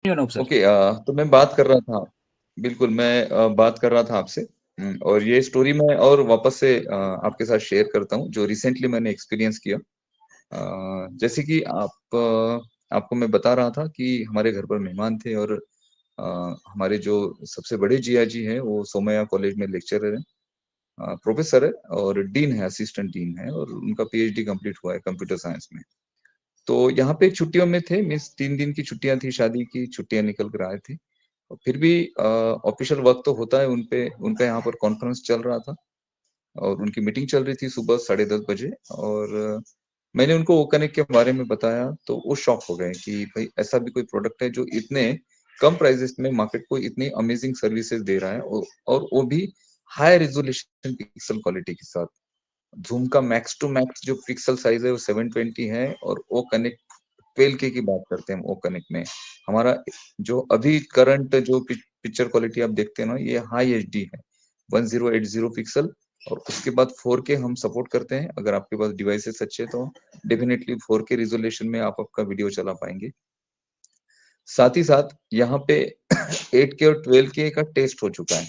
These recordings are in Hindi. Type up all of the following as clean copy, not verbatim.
अनूप सर। ओके। तो मैं बात कर रहा था। बिल्कुल, मैं बात कर रहा था आपसे। और ये स्टोरी मैं और वापस से आपके साथ शेयर करता हूँ जो रिसेंटली मैंने एक्सपीरियंस किया। जैसे कि आपको मैं बता रहा था कि हमारे घर पर मेहमान थे और हमारे जो सबसे बड़े जिया जी हैं वो सोमैया कॉलेज में लेक्चरर हैं, प्रोफेसर है और डीन है, असिस्टेंट डीन है और उनका पीएचडी कंप्लीट हुआ है कंप्यूटर साइंस में। तो यहाँ पे छुट्टियों में थे, मीन्स 3 दिन की छुट्टियां थी, शादी की छुट्टियां निकल कर आए थे। और फिर भी ऑफिशियल वर्क तो होता है उनपे, उनका यहाँ पर कॉन्फ्रेंस चल रहा था और उनकी मीटिंग चल रही थी सुबह 10:30 बजे। और मैंने उनको वो कनेक्ट के बारे में बताया तो वो शॉक हो गए कि भाई ऐसा भी कोई प्रोडक्ट है जो इतने कम प्राइसेस में मार्केट को इतनी अमेजिंग सर्विसेज दे रहा है, और वो भी हाई रेजोल्यूशन पिक्सल क्वालिटी के साथ। जूम का मैक्स टू मैक्स जो पिक्सल साइज है वो 720 है और ओ कनेक्ट 12K की बात करते हैं। हम ओ कनेक्ट में हमारा जो अभी करंट जो पिक्चर क्वालिटी आप देखते हैं ना, ये हाई एचडी है, 1080 पिक्सल। और उसके बाद 4K हम सपोर्ट करते हैं। अगर आपके पास डिवाइसेस अच्छे तो डेफिनेटली 4K रिजोल्यूशन में आप आपका वीडियो चला पाएंगे। साथ ही साथ यहाँ पे 8K और 12K का टेस्ट हो चुका है।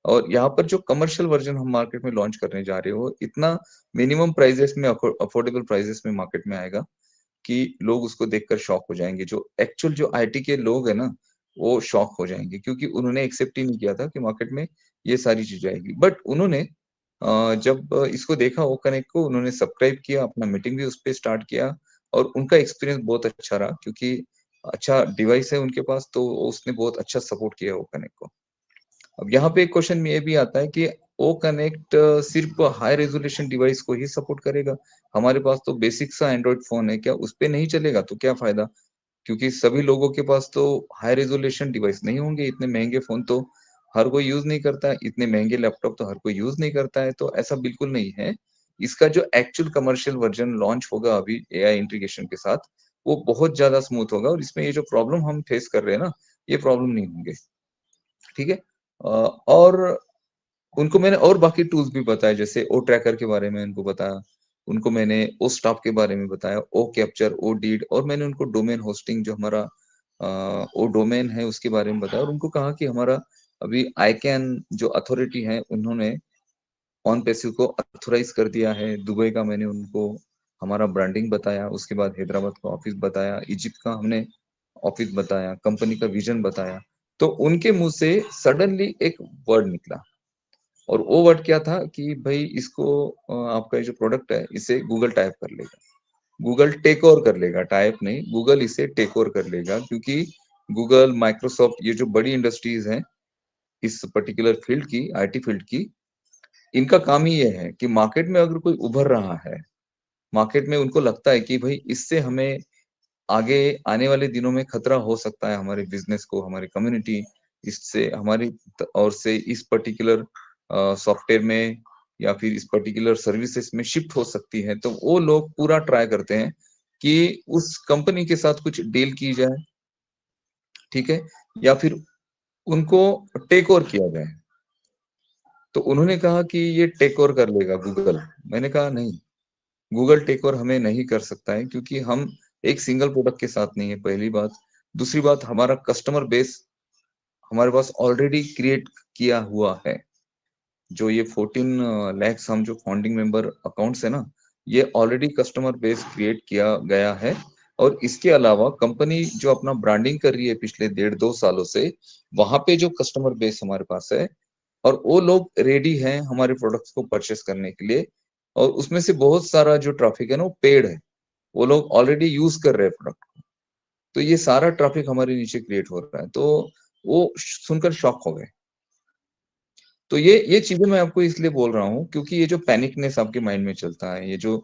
और यहाँ पर जो कमर्शियल वर्जन हम मार्केट में लॉन्च करने जा रहे हो, इतना मिनिमम प्राइजेस में, अफोर्डेबल प्राइजेस में मार्केट में आएगा कि लोग उसको देखकर शॉक हो जाएंगे। जो एक्चुअल जो आईटी के लोग है ना, वो शॉक हो जाएंगे क्योंकि उन्होंने एक्सेप्ट ही नहीं किया था कि मार्केट में ये सारी चीजें आएगी। बट उन्होंने जब इसको देखा ओ कनेक्ट को, उन्होंने सब्सक्राइब किया, अपना मीटिंग भी उस पर स्टार्ट किया और उनका एक्सपीरियंस बहुत अच्छा रहा क्योंकि अच्छा डिवाइस है उनके पास, तो उसने बहुत अच्छा सपोर्ट किया ओ कनेक्ट को। अब यहाँ पे एक क्वेश्चन ये भी आता है कि ओ कनेक्ट सिर्फ हाई रेजोल्यूशन डिवाइस को ही सपोर्ट करेगा? हमारे पास तो बेसिक सा एंड्रॉइड फोन है, क्या उस पे नहीं चलेगा? तो क्या फायदा? क्योंकि सभी लोगों के पास तो हाई रेजोल्यूशन डिवाइस नहीं होंगे, इतने महंगे फोन तो हर कोई यूज नहीं करता है, इतने महंगे लैपटॉप तो हर कोई यूज नहीं करता है। तो ऐसा बिल्कुल नहीं है। इसका जो एक्चुअल कमर्शियल वर्जन लॉन्च होगा अभी एआई इंटीग्रेशन के साथ, वो बहुत ज्यादा स्मूथ होगा और इसमें ये जो प्रॉब्लम हम फेस कर रहे हैं ना, ये प्रॉब्लम नहीं होंगे। ठीक है। और उनको मैंने और बाकी टूल्स भी बताए, जैसे ओ ट्रैकर के बारे में उनको बताया, उनको मैंने ओ स्टॉप के बारे में बताया, ओ कैप्चर, ओ डीड, और मैंने उनको डोमेन होस्टिंग जो हमारा ओ डोमेन है उसके बारे में बताया। और उनको कहा कि हमारा अभी आईकैन जो अथॉरिटी है, उन्होंने ऑन पैसिव को अथोराइज कर दिया है। दुबई का मैंने उनको हमारा ब्रांडिंग बताया, उसके बाद हैदराबाद का ऑफिस बताया, इजिप्ट का हमने ऑफिस बताया, कंपनी का विजन बताया। तो उनके मुंह से सडनली एक वर्ड निकला, और वो वर्ड क्या था कि भाई इसको आपका ये जो प्रोडक्ट है इसे गूगल टाइप कर लेगा, गूगल टेक ओवर कर लेगा, टाइप नहीं, गूगल इसे टेक ओवर कर लेगा। क्योंकि गूगल, माइक्रोसॉफ्ट, ये जो बड़ी इंडस्ट्रीज हैं इस पर्टिकुलर फील्ड की, आईटी फील्ड की, इनका काम ही ये है कि मार्केट में अगर कोई उभर रहा है, मार्केट में उनको लगता है कि भाई इससे हमें आगे आने वाले दिनों में खतरा हो सकता है हमारे बिजनेस को, हमारी कम्युनिटी इससे, हमारी और से इस पर्टिकुलर सॉफ्टवेयर में या फिर इस पर्टिकुलर सर्विसेज में शिफ्ट हो सकती है, तो वो लोग पूरा ट्राई करते हैं कि उस कंपनी के साथ कुछ डील की जाए। ठीक है। या फिर उनको टेक ओवर किया जाए। तो उन्होंने कहा कि ये टेक ओवर कर लेगा गूगल। मैंने कहा नहीं, गूगल टेक ओवर हमें नहीं कर सकता है क्योंकि हम एक सिंगल प्रोडक्ट के साथ नहीं है, पहली बात। दूसरी बात, हमारा कस्टमर बेस हमारे पास ऑलरेडी क्रिएट किया हुआ है। जो ये 14 lakhs हम जो फाउंडिंग मेंबर अकाउंट्स है ना, ये ऑलरेडी कस्टमर बेस क्रिएट किया गया है। और इसके अलावा कंपनी जो अपना ब्रांडिंग कर रही है पिछले 1.5-2 सालों से, वहां पे जो कस्टमर बेस हमारे पास है, और वो लोग रेडी हैं हमारे प्रोडक्ट्स को परचेस करने के लिए। और उसमें से बहुत सारा जो ट्रैफिक है ना, वो पेड है, वो लोग ऑलरेडी यूज कर रहे हैं प्रोडक्ट। तो ये सारा ट्रैफिक हमारे नीचे क्रिएट हो रहा है। तो वो सुनकर शॉक हो गए। तो ये चीजें मैं आपको इसलिए बोल रहा हूँ क्योंकि ये जो पैनिकनेस आपके माइंड में चलता है, ये जो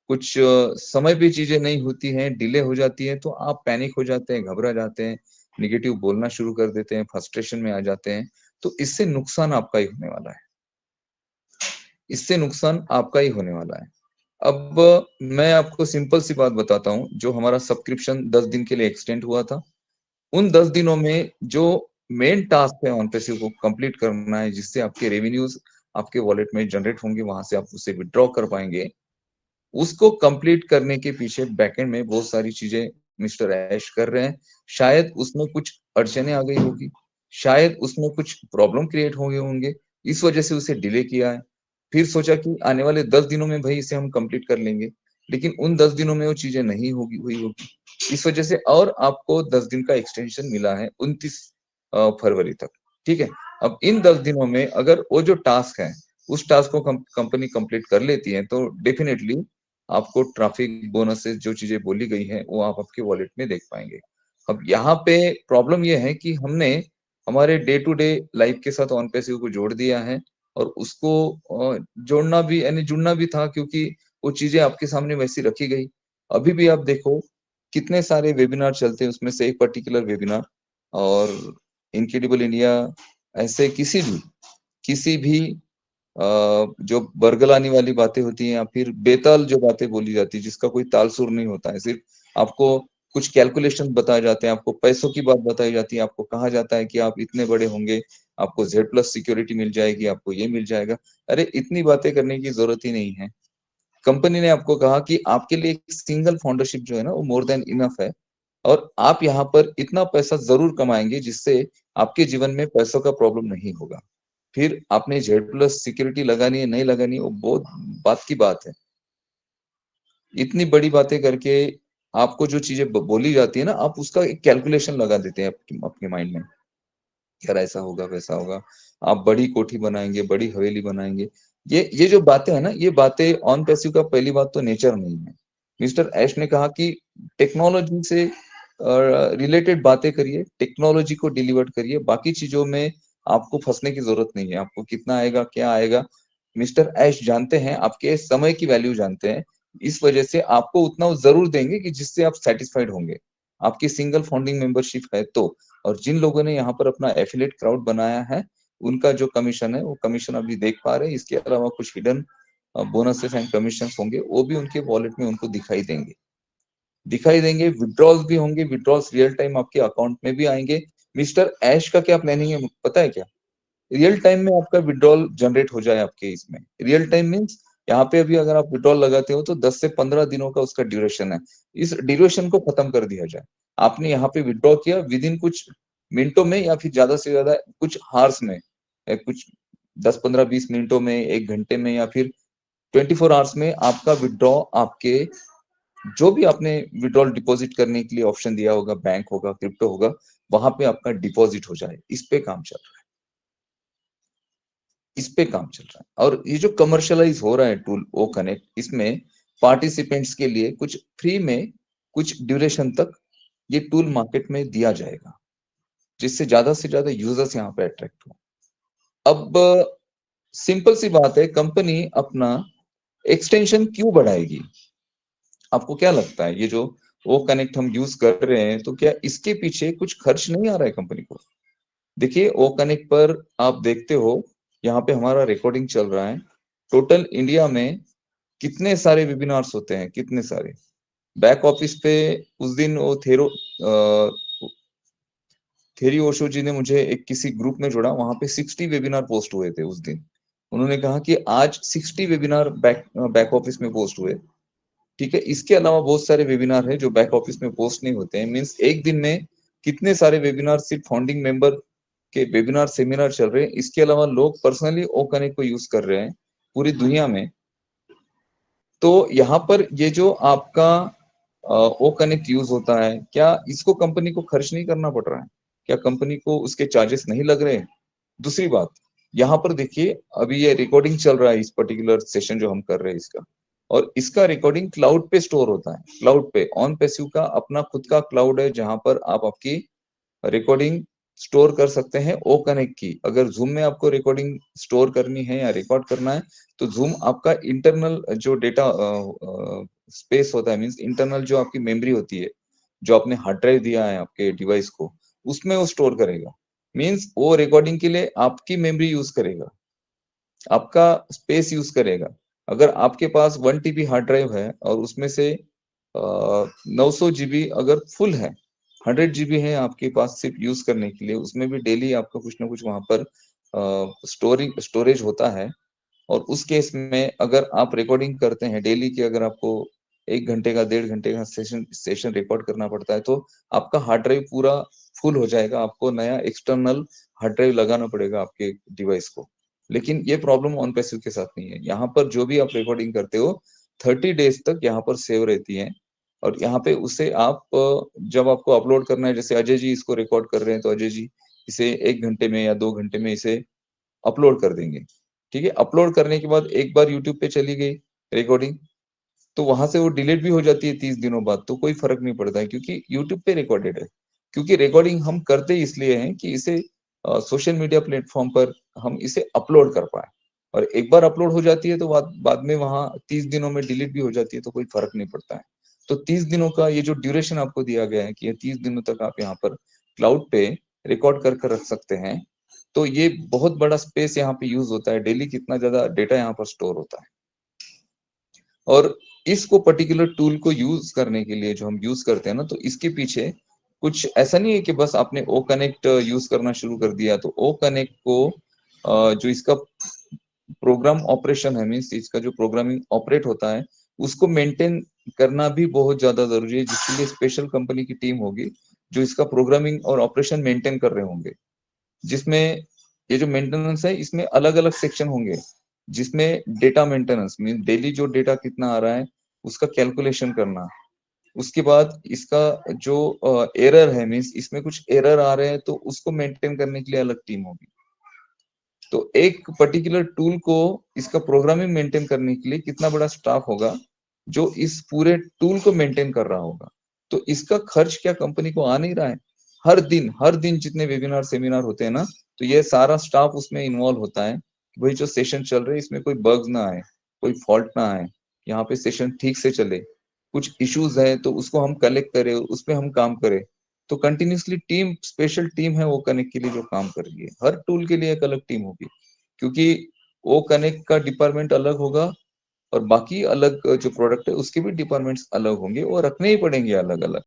कुछ समय पे चीजें नहीं होती हैं, डिले हो जाती है, तो आप पैनिक हो जाते हैं, घबरा जाते हैं, निगेटिव बोलना शुरू कर देते हैं, फ्रस्ट्रेशन में आ जाते हैं। तो इससे नुकसान आपका ही होने वाला है, इससे नुकसान आपका ही होने वाला है। अब मैं आपको सिंपल सी बात बताता हूँ, जो हमारा सब्सक्रिप्शन 10 दिन के लिए एक्सटेंड हुआ था, उन 10 दिनों में जो मेन टास्क है ऑनपेसिव को कंप्लीट करना है, जिससे आपके रेवेन्यूज आपके वॉलेट में जनरेट होंगे, वहां से आप उसे विड्रॉ कर पाएंगे, उसको कंप्लीट करने के पीछे बैकएंड में बहुत सारी चीजें मिस्टर ऐश कर रहे हैं, शायद उसमें कुछ अड़चने आ गई होगी, शायद उसमें कुछ प्रॉब्लम क्रिएट हो गए होंगे, इस वजह से उसे डिले किया है। फिर सोचा कि आने वाले 10 दिनों में भई इसे हम कंप्लीट कर लेंगे, लेकिन उन 10 दिनों में वो चीज़ें नहीं हुई होगी। इस वजह से और आपको 10 दिन का एक्सटेंशन मिला है 29 फरवरी तक, ठीक है? अब इन 10 दिनों में अगर वो जो टास्क है, उस टास्क को कंपनी कंप्लीट कर लेती है, तो डेफिनिटली आपको ट्रैफिक बोनसेस जो चीज़ें बोली गई हैं, वो आप आपके वॉलेट में देख पाएँगे। अब यहाँ पे प्रॉब्लम ये है कि हमने हमारे डे टू डे लाइफ के साथ ऑन पैसिव को जोड़ दिया है और उसको जोड़ना भी यानी जुड़ना भी था, क्योंकि वो चीज़ें आपके सामने वैसी रखी गई। अभी भी आप देखो कितने सारे वेबिनार चलते हैं, उसमें से एक पर्टिकुलर वेबिनार और इनक्रेडिबल इंडिया ऐसे किसी भी जो बरगलाने वाली बातें होती हैं या फिर बेताल जो बातें बोली जाती है, जिसका कोई ताल-सुर नहीं होता है, सिर्फ आपको कुछ कैलकुलेशन बताए जाते हैं, आपको पैसों की बात बताई जाती है, आपको कहा जाता है कि आप इतने बड़े होंगे, आपको ज़ेड प्लस सिक्योरिटी मिल जाएगी, आपको ये मिल जाएगा। अरे! इतनी बातें करने की ज़रूरत ही नहीं है। कंपनी ने आपको कहा कि आपके लिए एक सिंगल फाउंडरशिप जो है ना, वो मोर देन इनफ है और आप यहाँ पर इतना पैसा ज़रूर कमाएँगे, जिससे आपके जीवन में पैसों का प्रॉब्लम नहीं होगा। फिर आपने जेड प्लस सिक्योरिटी लगानी है, नहीं लगानी है, वो बहुत बात की बात है। इतनी बड़ी बातें करके आपको जो चीज़ें बोली जाती है ना, आप उसका एक कैलकुलेशन लगा देते हैं आपके माइंड में। यार ऐसा होगा, वैसा होगा। आप बड़ी कोठी बनाएँगे, बड़ी हवेली बनाएँगे। ये जो बातें हैं ना, ये बातें ऑन पैसिव का पहली बात तो नेचर नहीं है। मिस्टर ऐश ने कहा कि टेक्नोलॉजी से रिलेटेड बातें करिए, टेक्नोलॉजी को डिलीवर करिए, बाकी चीज़ों में आपको फँसने की ज़रूरत नहीं है। आपको कितना आएगा, क्या आएगा, मिस्टर ऐश जानते हैं, आपके समय की वैल्यू जानते हैं। इस वजह से आपको उतना वो ज़रूर देंगे कि जिससे आप सैटिस्फाइड होंगे। आपकी सिंगल फाउंडिंग मेंबरशिप है तो। और जिन लोगों ने यहाँ पर अपना एफिलिएट क्राउड बनाया है, उनका जो कमीशन है, वो कमीशन अभी देख पा रहे हैं। इसके अलावा कुछ हिडन बोनसेस एंड कमीशंस होंगे, वो भी उनके वॉलेट में उनको दिखाई देंगे, विथड्रॉल्स भी होंगे, विथड्रॉल्स रियल टाइम आपके अकाउंट में भी आएँगे। मिस्टर ऐश का क्या प्लानिंग है पता है क्या? रियल टाइम में आपका विथड्रॉल जनरेट हो जाए आपके इसमें। रियल टाइम मीन्स यहाँ पे अभी अगर आप विथड्रॉल लगाते हो तो 10 से 15 दिनों का उसका ड्यूरेशन है। इस ड्यूरेशन को खत्म कर दिया जाए। आपने यहाँ पे विथड्रॉ किया विदिन कुछ मिनटों में या फिर ज़्यादा से ज़्यादा कुछ हार्स में कुछ 10, 15, 20 मिनटों में, 1 घंटे में या फिर 24 आवर्स में आपका विथड्रॉ आपके जो भी आपने विथड्रॉल डिपॉज़िट करने के लिए ऑप्शन दिया होगा, बैंक होगा, क्रिप्टो होगा, वहाँ पे आपका डिपॉज़िट हो जाए। इस पे काम चल रहा है। इस पे काम चल रहा है और ये जो कमर्शियलाइज हो रहा है टूल ओ कनेक्ट, इसमें पार्टिसिपेंट्स के लिए कुछ फ्री में कुछ ड्यूरेशन तक ये टूल मार्केट में दिया जाएगा, जिससे ज्यादा से ज्यादा यूजर्स यहाँ पे अट्रैक्ट हो। अब सिंपल सी बात है, कंपनी अपना एक्सटेंशन क्यों बढ़ाएगी? आपको क्या लगता है ये जो ओ कनेक्ट हम यूज कर रहे हैं, तो क्या इसके पीछे कुछ खर्च नहीं आ रहा है कंपनी को? देखिए ओ कनेक्ट पर आप देखते हो, यहाँ पे हमारा रिकॉर्डिंग चल रहा है। टोटल इंडिया में कितने सारे वेबिनार्स होते हैं, कितने सारे। बैक ऑफिस पे उस दिन वो थेरी ओशो जी ने मुझे एक किसी ग्रुप में जोड़ा, वहां पे 60 वेबिनार पोस्ट हुए थे उस दिन। उन्होंने कहा कि आज 60 वेबिनार बैक ऑफिस में पोस्ट हुए। ठीक है, इसके अलावा बहुत सारे वेबिनार है जो बैक ऑफिस में पोस्ट नहीं होते हैं। मीन्स एक दिन में कितने सारे वेबिनार सिर्फ फाउंडिंग मेंबर के वेबिनार सेमिनार चल रहे हैं। इसके अलावा लोग पर्सनली ओ कनेक्ट को यूज कर रहे हैं पूरी दुनिया में। तो यहाँ पर ये जो आपका ओ कनेक्ट यूज होता है, क्या इसको कंपनी को खर्च नहीं करना पड़ रहा है? क्या कंपनी को उसके चार्जेस नहीं लग रहे हैं? दूसरी बात, यहाँ पर देखिए अभी ये रिकॉर्डिंग चल रहा है, इस पर्टिकुलर सेशन जो हम कर रहे हैं इसका, और इसका रिकॉर्डिंग क्लाउड पे स्टोर होता है। क्लाउड पे ऑन पैसिव का अपना खुद का क्लाउड है, जहां पर आप आपकी रिकॉर्डिंग स्टोर कर सकते हैं ओ कनेक्ट की। अगर जूम में आपको रिकॉर्डिंग स्टोर करनी है या रिकॉर्ड करना है, तो जूम आपका इंटरनल जो डेटा स्पेस होता है, मीन्स इंटरनल जो आपकी मेमोरी होती है, जो आपने हार्ड ड्राइव दिया है आपके डिवाइस को, उसमें वो स्टोर करेगा। मीन्स वो रिकॉर्डिंग के लिए आपकी मेमोरी यूज करेगा, आपका स्पेस यूज करेगा। अगर आपके पास 1 टीबी हार्ड ड्राइव है और उसमें से 900 जीबी अगर फुल है, 100 जीबी है आपके पास सिर्फ यूज करने के लिए, उसमें भी डेली आपका कुछ ना कुछ वहां पर स्टोरेज होता है। और उस केस में अगर आप रिकॉर्डिंग करते हैं डेली की, अगर आपको 1 घंटे का, 1.5 घंटे का सेशन रिकॉर्ड करना पड़ता है, तो आपका हार्ड ड्राइव पूरा फुल हो जाएगा, आपको नया एक्सटर्नल हार्ड ड्राइव लगाना पड़ेगा आपके डिवाइस को। लेकिन ये प्रॉब्लम ऑन पैसिव के साथ नहीं है। यहाँ पर जो भी आप रिकॉर्डिंग करते हो, 30 डेज़ तक यहाँ पर सेव रहती है और यहाँ पे उसे आप जब आपको अपलोड करना है, जैसे अजय जी इसको रिकॉर्ड कर रहे हैं, तो अजय जी इसे 1 घंटे में या 2 घंटे में इसे अपलोड कर देंगे, ठीक है? अपलोड करने के बाद एक बार यूट्यूब पे चली गई रिकॉर्डिंग, तो वहां से वो डिलीट भी हो जाती है 30 दिनों बाद, तो कोई फर्क नहीं पड़ता है क्योंकि यूट्यूब पे रिकॉर्डेड है। क्योंकि रिकॉर्डिंग हम करते इसलिए हैं कि इसे सोशल मीडिया प्लेटफॉर्म पर हम इसे अपलोड कर पाए और एक बार अपलोड हो जाती है तो बाद बाद में वहां 30 दिनों में डिलीट भी हो जाती है, तो कोई फर्क नहीं पड़ता है। तो 30 दिनों का ये जो ड्यूरेशन आपको दिया गया है कि ये 30 दिनों तक आप यहाँ पर क्लाउड पे रिकॉर्ड कर कर रख सकते हैं, तो ये बहुत बड़ा स्पेस यहाँ पे यूज होता है। डेली कितना ज्यादा डेटा यहाँ पर स्टोर होता है और इसको पर्टिकुलर टूल को यूज करने के लिए जो हम यूज करते हैं ना, तो इसके पीछे कुछ ऐसा नहीं है कि बस आपने ओ कनेक्ट यूज करना शुरू कर दिया, तो ओ कनेक्ट को जो इसका प्रोग्राम ऑपरेशन है, मीन्स इसका जो प्रोग्रामिंग ऑपरेट होता है, उसको मेंटेन करना भी बहुत ज्यादा जरूरी है, जिसके लिए स्पेशल कंपनी की टीम होगी जो इसका प्रोग्रामिंग और ऑपरेशन मेंटेन कर रहे होंगे। जिसमें ये जो मेंटेनेंस है, इसमें अलग अलग सेक्शन होंगे, जिसमें डेटा मेंटेनेंस मीन डेली जो डेटा कितना आ रहा है उसका कैलकुलेशन करना। उसके बाद इसका जो एरर है, मीन्स इसमें कुछ एरर आ रहे हैं तो उसको मेंटेन करने के लिए अलग टीम होगी। तो एक पर्टिकुलर टूल को इसका प्रोग्रामिंग मेंटेन करने के लिए कितना बड़ा स्टाफ होगा जो इस पूरे टूल को मेंटेन कर रहा होगा। तो इसका खर्च क्या कंपनी को आ नहीं रहा है? हर दिन जितने वेबिनार सेमिनार होते हैं ना, तो ये सारा स्टाफ उसमें इन्वॉल्व होता है। वही जो सेशन चल रहे हैं इसमें कोई बग्स ना आए, कोई फॉल्ट ना आए, यहाँ पे सेशन ठीक से चले। कुछ इश्यूज है तो उसको हम कलेक्ट करें, उसपे हम काम करें। तो कंटिन्यूअसली टीम, स्पेशल टीम है वो कनेक्ट के लिए जो काम कर रही है। हर टूल के लिए एक अलग टीम होगी, क्योंकि वो कनेक्ट का डिपार्टमेंट अलग होगा और बाकी अलग जो प्रोडक्ट है उसके भी डिपार्टमेंट्स अलग होंगे और रखने ही पड़ेंगे अलग अलग।